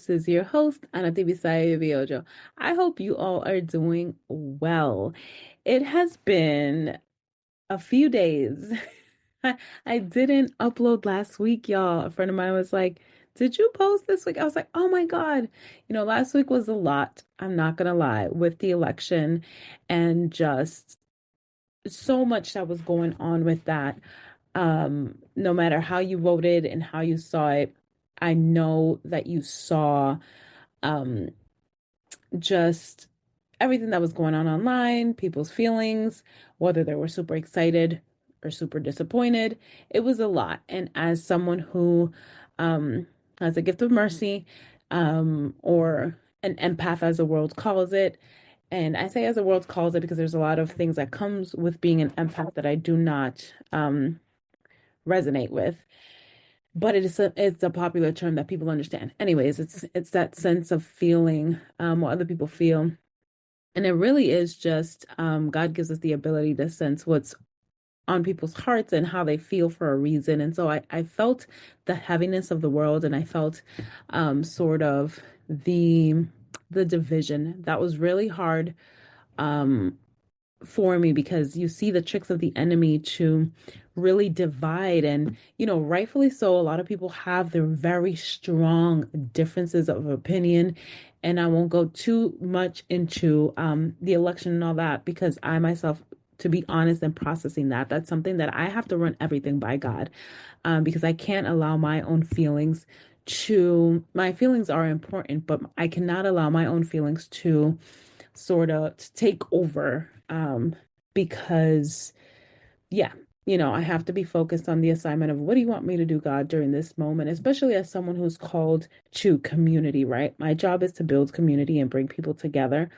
This is your host, Anatibisayo. I hope you all are doing well. It has been a few days. I didn't upload last week, y'all. A friend of mine was like, "Did you post this week?" I was like, "Oh my God." Last week was a lot. I'm not gonna lie, with the election and just so much that was going on with that. No matter how you voted and how you saw it, I know that you saw um, just everything that was going on online, people's feelings, whether they were super excited or super disappointed. It was a lot. And as someone who um, has a gift of mercy, or an empath, as the world calls it, and I say as the world calls it because there's a lot of things that comes with being an empath that I do not resonate with, but it's a popular term that people understand. Anyways, it's that sense of feeling what other people feel, and it really is just God gives us the ability to sense what's on people's hearts and how they feel for a reason. And so I felt the heaviness of the world, and I felt sort of the division that was really hard um for me, because you see the tricks of the enemy to really divide. And rightfully so, a lot of people have their very strong differences of opinion, and I won't go too much into the election and all that, because I myself, to be honest, and processing that's something that I have to run everything by God, because I can't allow my own feelings to my feelings are important, but I cannot allow my own feelings to sort of take over, because yeah, I have to be focused on the assignment of what do you want me to do, God, during this moment, especially as someone who's called to community, right? My job is to build community and bring people together,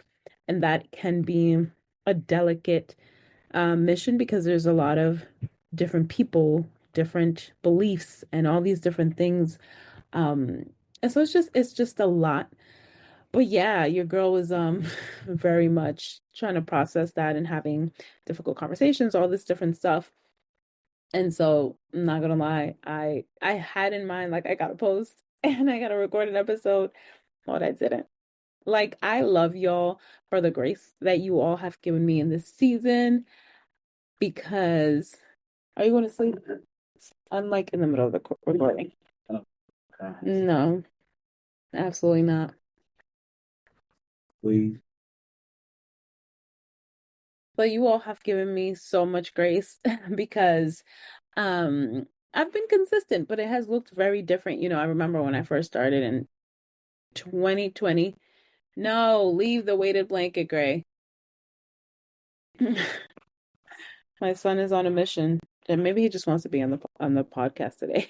and that can be a delicate mission, because there's a lot of different people, different beliefs, and all these different things, um and so it's just a lot. But yeah, your girl was very much trying to process that and having difficult conversations, all this different stuff. And so I'm not gonna lie, I had in mind, like, I gotta post and I gotta record an episode, but I didn't. Like, I love y'all for the grace that you all have given me in this season, because are you going to sleep? I'm like in the middle of the recording. Oh, okay. No, absolutely not. Please. But you all have given me so much grace because um I've been consistent, but it has looked very different. I remember when I first started in 2020. No, leave the weighted blanket, Gray. My son is on a mission, and maybe he just wants to be on the podcast today.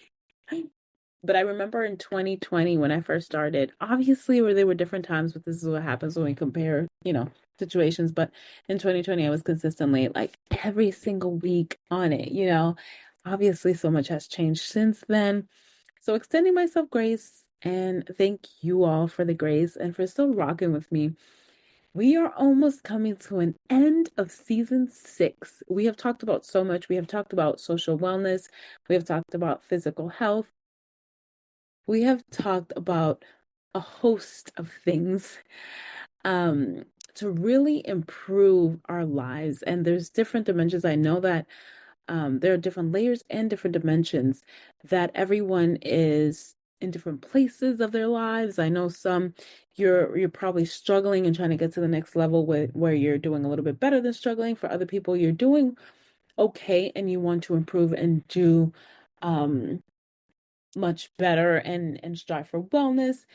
But I remember in 2020 when I first started, obviously where there were different times, but this is what happens when we compare, situations. But in 2020, I was consistently like every single week on it. Obviously, so much has changed since then. So extending myself grace, and thank you all for the grace and for still rocking with me. We are almost coming to an end of season 6. We have talked about so much. We have talked about social wellness. We have talked about physical health. We have talked about a host of things, um, to really improve our lives. And there's different dimensions. I know that there are different layers and different dimensions, that everyone is in different places of their lives. I know some, you're probably struggling and trying to get to the next level with where you're doing a little bit better than struggling. For other people, you're doing okay and you want to improve and do um much better and strive for wellness.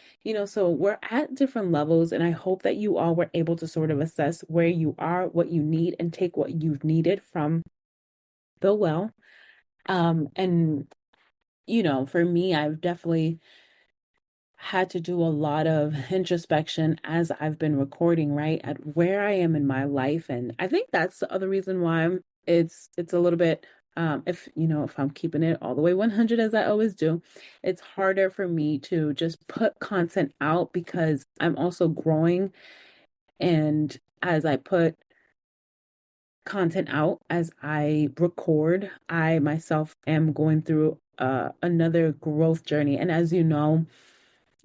So we're at different levels, and I hope that you all were able to sort of assess where you are, what you need, and take what you've needed from the well. And for me, I've definitely had to do a lot of introspection as I've been recording, right, at where I am in my life. And I think that's the other reason why it's a little bit, if I'm keeping it all the way 100 as I always do, it's harder for me to just put content out, because I'm also growing. And as I put content out, as I record, I myself am going through another growth journey. And as you know,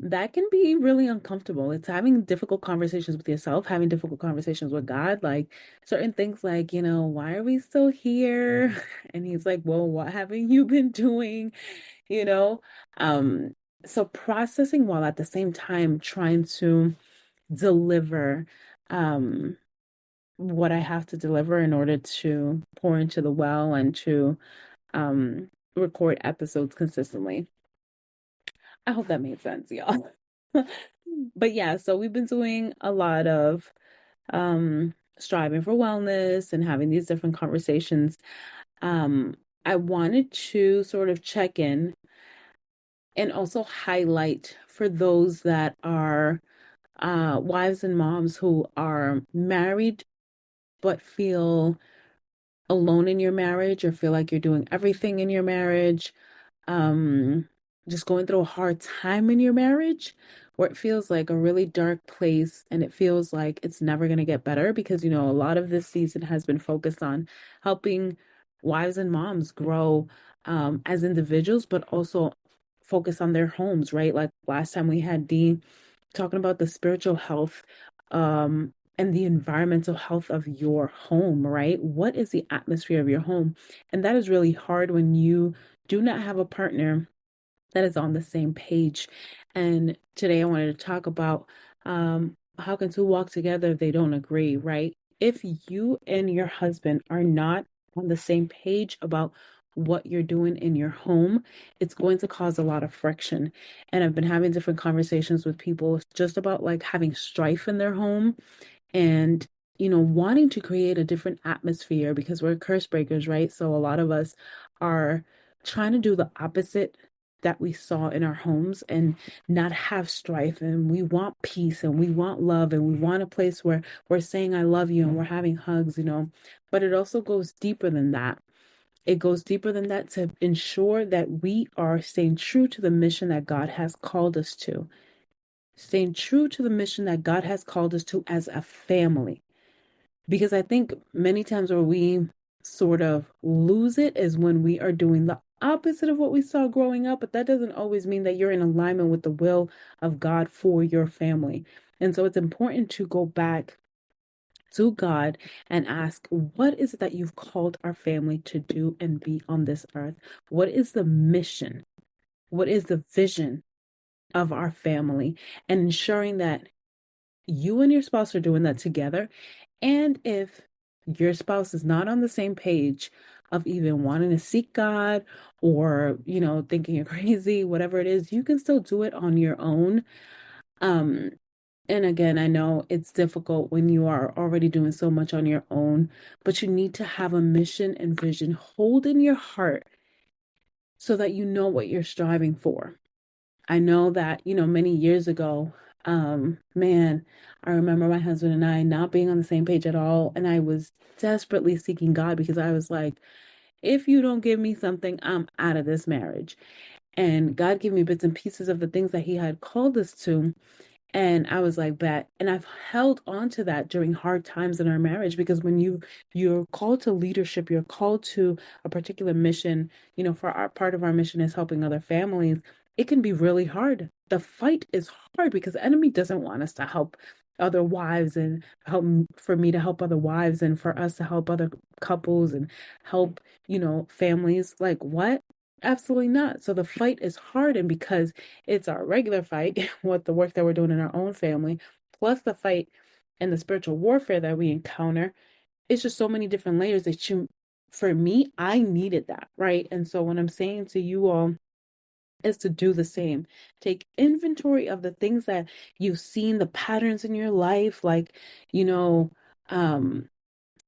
that can be really uncomfortable. It's having difficult conversations with yourself, having difficult conversations with God, like certain things like, why are we still here? And he's like, well, what haven't you been doing? You know? Um, so processing while at the same time trying to deliver um what I have to deliver in order to pour into the well and to um record episodes consistently. I hope that made sense, y'all. But yeah, so we've been doing a lot of striving for wellness and having these different conversations. Um, I wanted to sort of check in and also highlight for those that are wives and moms who are married but feel alone in your marriage or feel like you're doing everything in your marriage, um, just going through a hard time in your marriage, where it feels like a really dark place and it feels like it's never going to get better because, a lot of this season has been focused on helping wives and moms grow as individuals, but also focus on their homes, right? Like last time we had Dee talking about the spiritual health and the environmental health of your home, right? What is the atmosphere of your home? And that is really hard when you do not have a partner that is on the same page. And today I wanted to talk about how can two walk together if they don't agree, right? If you and your husband are not on the same page about what you're doing in your home, it's going to cause a lot of friction. And I've been having different conversations with people just about like having strife in their home and wanting to create a different atmosphere because we're curse breakers, right? So a lot of us are trying to do the opposite that we saw in our homes and not have strife, and we want peace and we want love and we want a place where we're saying I love you and we're having hugs, but it also goes deeper than that. It goes deeper than that to ensure that we are staying true to the mission that God has called us to, staying true to the mission that God has called us to as a family. Because I think many times where we sort of lose it is when we are doing the opposite of what we saw growing up, but that doesn't always mean that you're in alignment with the will of God for your family. And so it's important to go back to God and ask, what is it that you've called our family to do and be on this earth? What is the mission? What is the vision of our family? And ensuring that you and your spouse are doing that together. And if your spouse is not on the same page of even wanting to seek God or, thinking you're crazy, whatever it is, you can still do it on your own. Um, and again, I know it's difficult when you are already doing so much on your own, but you need to have a mission and vision hold in your heart so that you know what you're striving for. I know that, many years ago, man, I remember my husband and I not being on the same page at all. And I was desperately seeking God because I was like, if you don't give me something, I'm out of this marriage. And God gave me bits and pieces of the things that He had called us to. And I was like, bet. And I've held on to that during hard times in our marriage because when you're called to leadership, you're called to a particular mission, for our part of our mission is helping other families. It can be really hard. The fight is hard because the enemy doesn't want us to help other wives and help for me to help other wives and for us to help other couples and help, families. Like what? Absolutely not. So the fight is hard. And because it's our regular fight with the work that we're doing in our own family, plus the fight and the spiritual warfare that we encounter, it's just so many different layers that for me, I needed that, right? And so what I'm saying to you all is to do the same. Take inventory of the things that you've seen, the patterns in your life, like, you know, um,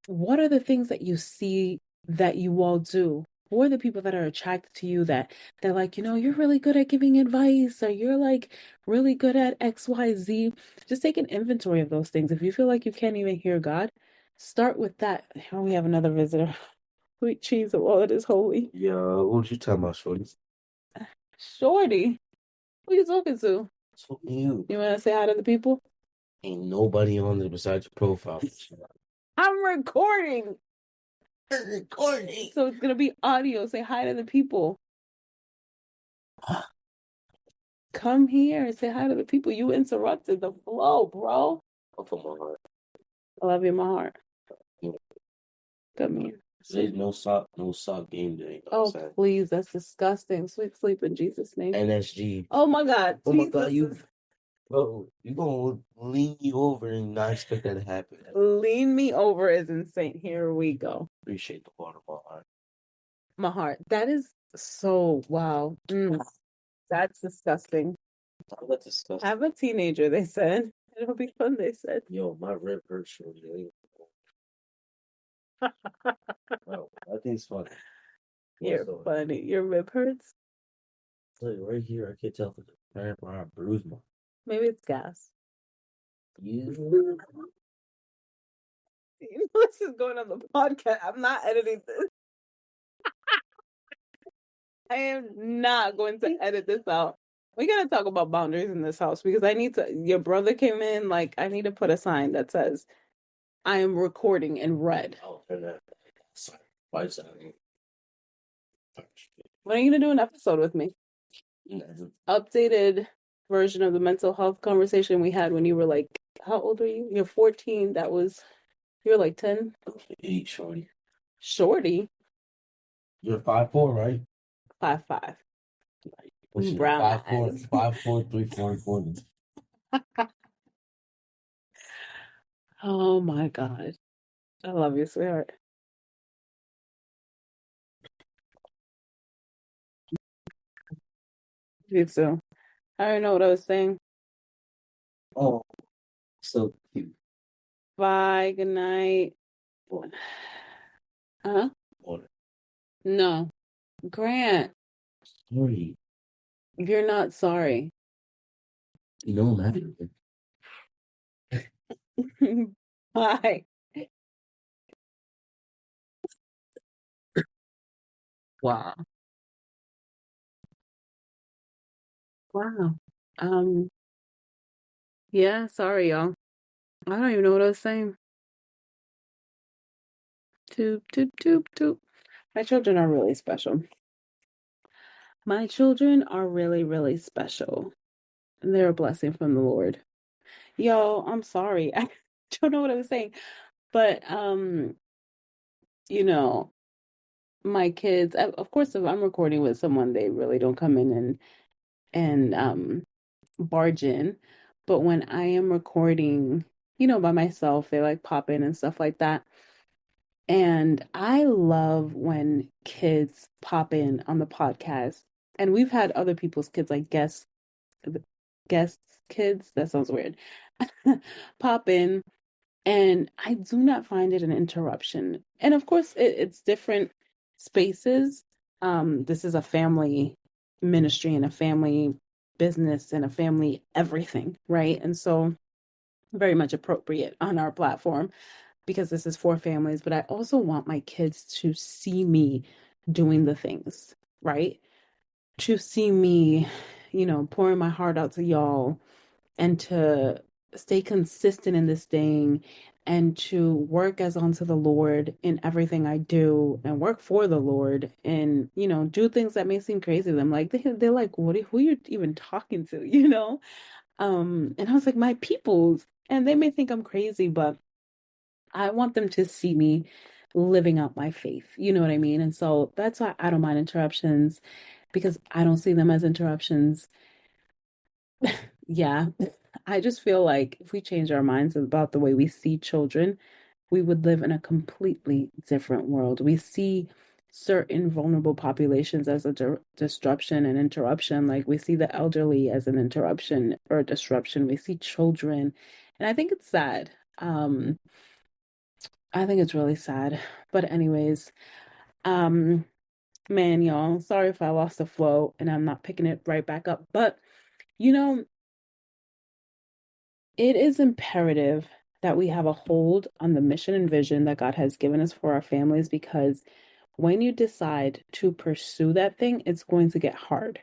what are the things that you see that you all do? Who are the people that are attracted to you that they're like, you're really good at giving advice or you're like really good at XYZ? Just take an inventory of those things. If you feel like you can't even hear God, start with that. Oh, we have another visitor. Sweet cheese, the wallet is holy. Yo, what you talking about, Shorty? Shorty, who you talking to? So you You want to say hi to the people? ain't nobody on there besides your profile picture. I'm recording. Recording. So it's going to be audio. Say hi to the people. Come here and say hi to the people. You interrupted the flow, bro. From my heart. I love you in my heart. You know, Come here. today's no sock game day. You know what I'm Oh, saying? please, that's disgusting. Sweet sleep in Jesus' name. NSG. Oh my God, Oh my God, Jesus. bro, you gonna lean me over and not expect that to happen. Lean me over is insane. Here we go. Appreciate the water, my heart. My heart. That is so wow. That's disgusting. That's disgusting. Have a teenager, they said. It'll be fun, they said. Yo, my rib hurts, shorty. Bro, I think it's funny. You're funny. Your rib hurts? It's like right here, I can't tell if it's a cramp or a bruise mark. Maybe it's gas. You This is going on the podcast. I'm not editing this. I am not going to edit this out. We gotta talk about boundaries in this house because I need to. Your brother came in, like, I need to put a sign that says, I am recording in red. I'll turn that. Sorry. Why is that? When are you gonna do an episode with me? Updated version of the mental health conversation we had when you were like, how old are you? You're 14. You're like 10. 8, shorty. Shorty, You're 5'4", right? 5'5". Pushing Brown 5'4", eyes. 5'4", 344. Oh my God. I love you, sweetheart. You too. I don't know what I was saying. Oh, so cute. Bye. Good night. Water, Huh? water. No. Grant, Sorry. you're not sorry. You know I'm happy. Bye. Wow. Wow. Um, yeah, sorry, y'all. I don't even know what I was saying. Toop, toop, toop, toop. My children are really special. My children are really, really special. And they're a blessing from the Lord. Yo, I'm sorry. I don't know what I was saying. But you know, my kids, of course, if I'm recording with someone, they really don't come in and barge in. But when I am recording, by myself, they like pop in and stuff like that. And I love when kids pop in on the podcast. And we've had other people's kids, like guest kids, that sounds weird, pop in. And I do not find it an interruption. And of course, it's different spaces. This is a family ministry and a family business and a family everything, right? And so very much appropriate on our platform because this is for families, but I also want my kids to see me doing the things, right? To see me, pouring my heart out to y'all and to stay consistent in this thing and to work as unto the Lord in everything I do and work for the Lord and, do things that may seem crazy to them. Like they're like, who are you even talking to, And I was like, my peoples. And they may think I'm crazy, but I want them to see me living out my faith. You know what I mean? And so that's why I don't mind interruptions because I don't see them as interruptions. Yeah. I just feel like if we change our minds about the way we see children, we would live in a completely different world. We see certain vulnerable populations as a disruption and interruption. Like we see the elderly as an interruption or a disruption. We see children. And I think it's sad. I think it's really sad. But anyways, um, man, y'all, sorry if I lost the flow and I'm not picking it right back up. But you know, it is imperative that we have a hold on the mission and vision that God has given us for our families because when you decide to pursue that thing, it's going to get hard.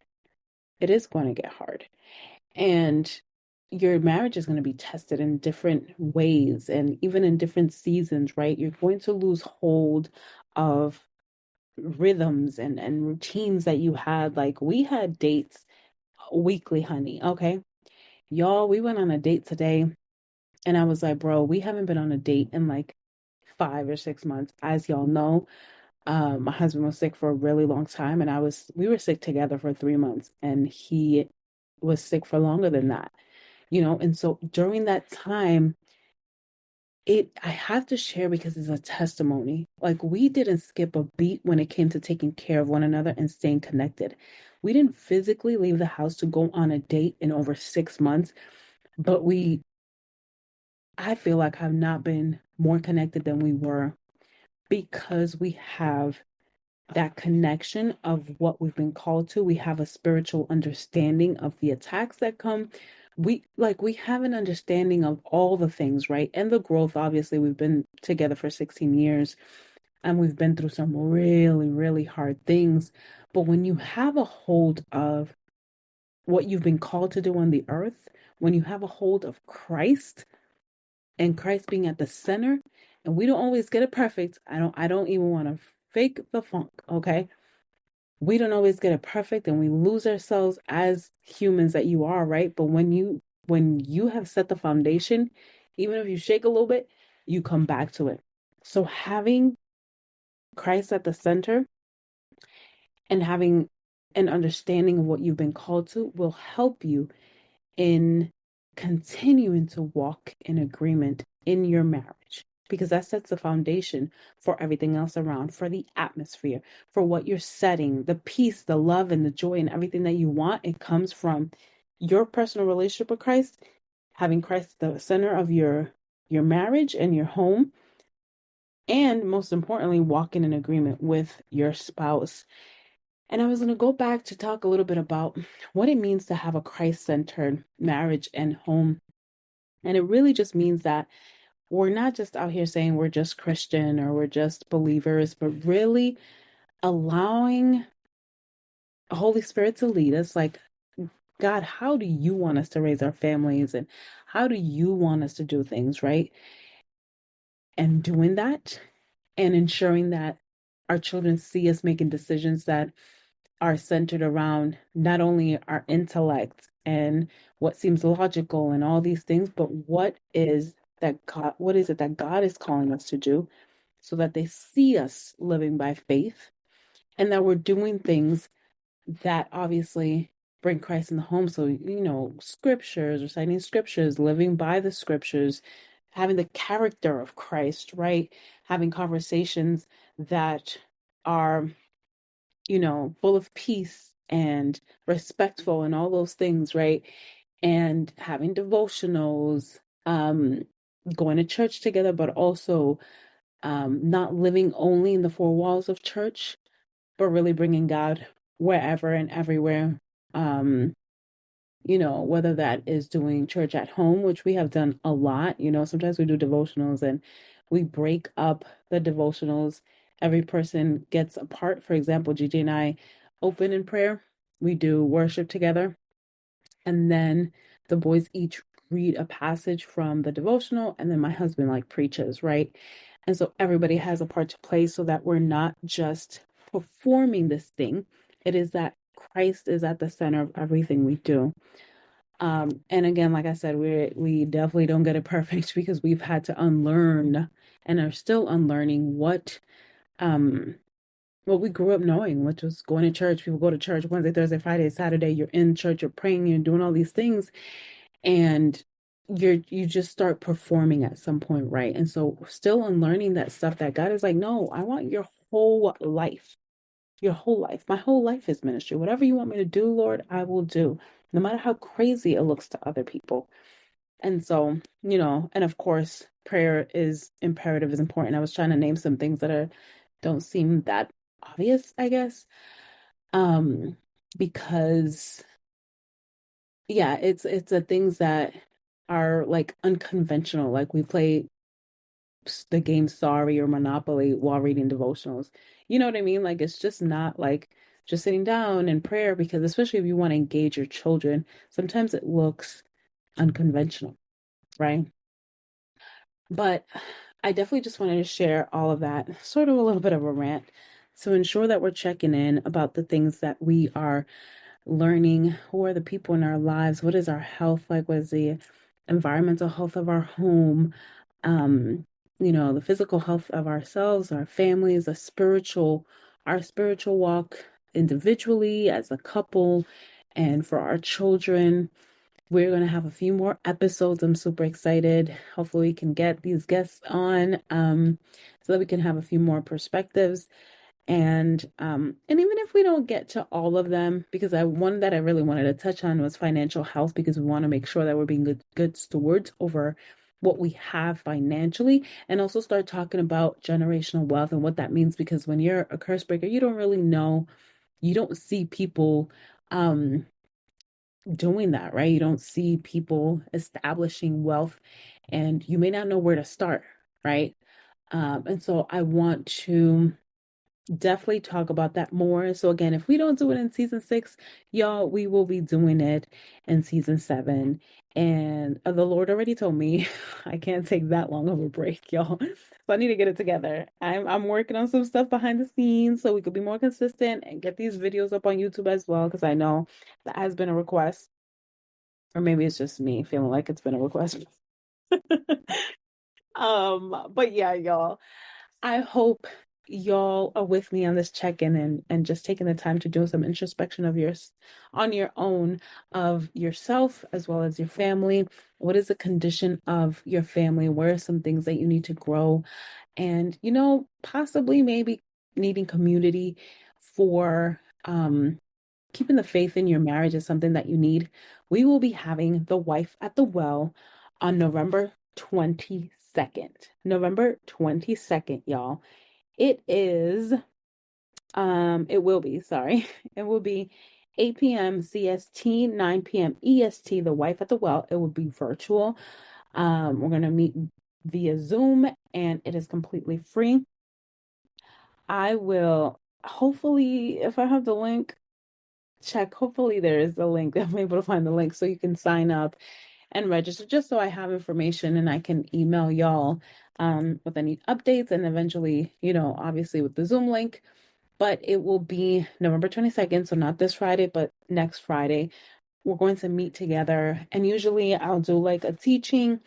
It is going to get hard. And your marriage is going to be tested in different ways and even in different seasons, right? You're going to lose hold of rhythms and routines that you had. Like we had dates weekly, honey. Okay. Y'all, we went on a date today, and I was like, bro, we haven't been on a date in like 5 or 6 months. As y'all know, my husband was sick for a really long time, and we were sick together for 3 months, and he was sick for longer than that, and so during that time, I have to share because it's a testimony. Like, we didn't skip a beat when it came to taking care of one another and staying connected. We didn't physically leave the house to go on a date in over 6 months, but I feel like have not been more connected than we were because we have that connection of what we've been called to. We have a spiritual understanding of the attacks that come. We have an understanding of all the things, right? And the growth, obviously, we've been together for 16 years and we've been through some really, really hard things. But when you have a hold of what you've been called to do on the earth, when you have a hold of Christ and Christ being at the center, and we don't always get it perfect. I don't even want to fake the funk, okay? We don't always get it perfect and we lose ourselves as humans that you are, right? But when you have set the foundation, even if you shake a little bit, you come back to it. So having Christ at the center and having an understanding of what you've been called to will help you in continuing to walk in agreement in your marriage because that sets the foundation for everything else around, for the atmosphere, for what you're setting, the peace, the love, and the joy, and everything that you want. It comes from your personal relationship with Christ, having Christ the center of your marriage and your home, and most importantly, walking in agreement with your spouse. And I was going to go back to talk a little bit about what it means to have a Christ-centered marriage and home. And it really just means that we're not just out here saying we're just Christian or we're just believers, but really allowing the Holy Spirit to lead us. Like, God, how do you want us to raise our families? And how do you want us to do things, right? And doing that and ensuring that our children see us making decisions that are centered around not only our intellect and what seems logical and all these things, but what is it that God is calling us to do so that they see us living by faith and that we're doing things that obviously bring Christ in the home. So, scriptures, reciting scriptures, living by the scriptures, having the character of Christ, right? Having conversations that are full of peace and respectful and all those things, right? And having devotionals, going to church together, but also not living only in the four walls of church, but really bringing God wherever and everywhere. Um, whether that is doing church at home, which we have done a lot. Sometimes we do devotionals and we break up the devotionals. Every person gets a part. For example, Gigi and I open in prayer. We do worship together. And then the boys each read a passage from the devotional. And then my husband like preaches, right? And so everybody has a part to play so that we're not just performing this thing. It is that Christ is at the center of everything we do. And again, like I said, we definitely don't get it perfect because we've had to unlearn and are still unlearning um what we grew up knowing, which was going to church. People go to church Wednesday, Thursday, Friday, Saturday. You're in church, you're praying, you're doing all these things, and you just start performing at some point, right? And so still unlearning that stuff that God is like, no, I want your whole life. Your whole life. My whole life is ministry. Whatever you want me to do, Lord, I will do, no matter how crazy it looks to other people. And so, and of course, prayer is imperative, is important. I was trying to name some things that don't seem that obvious, I guess. Um, because yeah, it's the things that are like unconventional. Like we play the game Sorry or Monopoly while reading devotionals. You know what I mean? Like it's just not like just sitting down in prayer because especially if you want to engage your children, sometimes it looks unconventional, right? But I definitely just wanted to share all of that, sort of a little bit of a rant to ensure that we're checking in about the things that we are learning who are the people in our lives, what is our health like, what is the environmental health of our home, um, the physical health of ourselves, our families, our spiritual walk individually as a couple, and for our children. We're going to have a few more episodes. I'm super excited. Hopefully, we can get these guests on so that we can have a few more perspectives. And even if we don't get to all of them, because one that I really wanted to touch on was financial health, because we want to make sure that we're being good stewards over what we have financially, and also start talking about generational wealth and what that means. Because when you're a curse breaker, you don't really know, you don't see people um doing that, right? You don't see people establishing wealth, and you may not know where to start, right? And so I want to definitely talk about that more. So again, if we don't do it in season 6, y'all, we will be doing it in season 7. And the Lord already told me I can't take that long of a break, y'all. So I need to get it together. I'm working on some stuff behind the scenes so we could be more consistent and get these videos up on YouTube as well, because I know that has been a request. Or maybe it's just me feeling like it's been a request. But yeah, y'all. I hope y'all are with me on this check-in and just taking the time to do some introspection of yours on your own, of yourself as well as your family. What is the condition of your family? Where are some things that you need to grow? And possibly maybe needing community for keeping the faith in your marriage is something that you need. We will be having the Wife at the Well on November 22nd. November 22nd, y'all. It will be, sorry. It will be 8 p.m. CST, 9 p.m. EST, the Wife at the Well. It will be virtual. We're going to meet via Zoom, and it is completely free. I will hopefully, if I have the link, check. Hopefully, there is a link. I'm able to find the link so you can sign up and register, just so I have information and I can email y'all with any updates, and eventually, obviously with the Zoom link. But it will be November 22nd, so not this Friday, but next Friday. We're going to meet together, and usually I'll do like a teaching.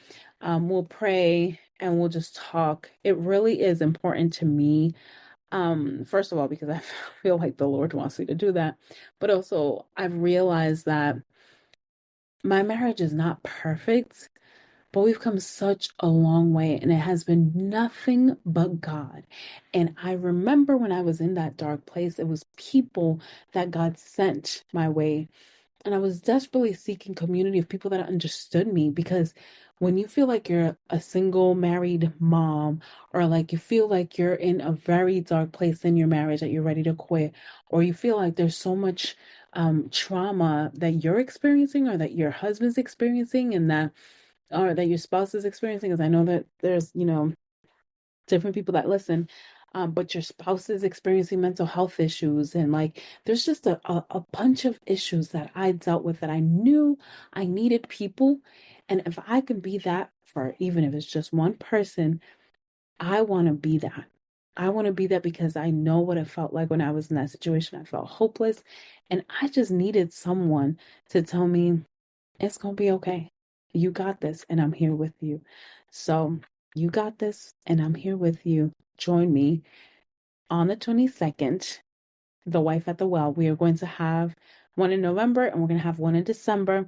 We'll pray and we'll just talk. It really is important to me. First of all, because I feel like the Lord wants me to do that, but also I've realized that my marriage is not perfect, but we've come such a long way, and it has been nothing but God. And I remember when I was in that dark place, it was people that God sent my way. And I was desperately seeking community of people that understood me, because when you feel like you're a single married mom, or like you feel like you're in a very dark place in your marriage that you're ready to quit, or you feel like there's so much trauma that you're experiencing, or that your husband's experiencing, and that or that your spouse is experiencing, because I know that there's, different people that listen, but your spouse is experiencing mental health issues, and like there's just a bunch of issues that I dealt with, that I knew I needed people. And if I can be that for, even if it's just one person, I want to be that. I want to be that because I know what it felt like when I was in that situation. I felt hopeless, and I just needed someone to tell me it's going to be okay. You got this, and I'm here with you. So, you got this, and I'm here with you. Join me on the 22nd, The Wife at the Well. We are going to have one in November, and we're going to have one in December.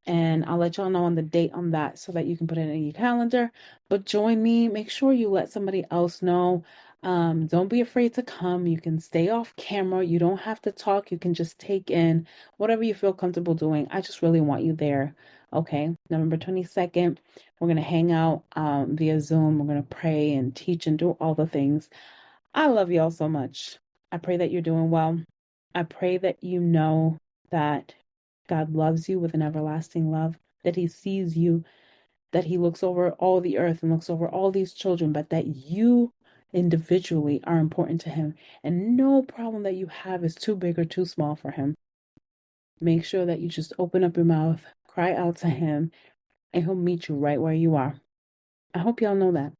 And I'll let y'all know on the date on that so that you can put it in your calendar. But join me. Make sure you let somebody else know. Don't be afraid to come. You can stay off camera. You don't have to talk. You can just take in whatever you feel comfortable doing. I just really want you there. Okay, November 22nd. We're going to hang out via Zoom. We're going to pray and teach and do all the things. I love y'all so much. I pray that you're doing well. I pray that you know that God loves you with an everlasting love, that He sees you, that He looks over all the earth and looks over all these children, but that you individually are important to Him, and no problem that you have is too big or too small for Him. Make sure that you just open up your mouth, cry out to Him, and He'll meet you right where you are. I hope y'all know that.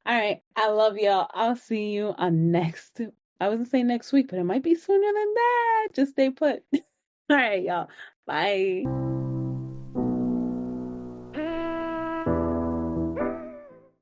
All right. I love y'all. I'll see you on next. I was gonna say next week, but it might be sooner than that. Just stay put. All right, y'all. Bye.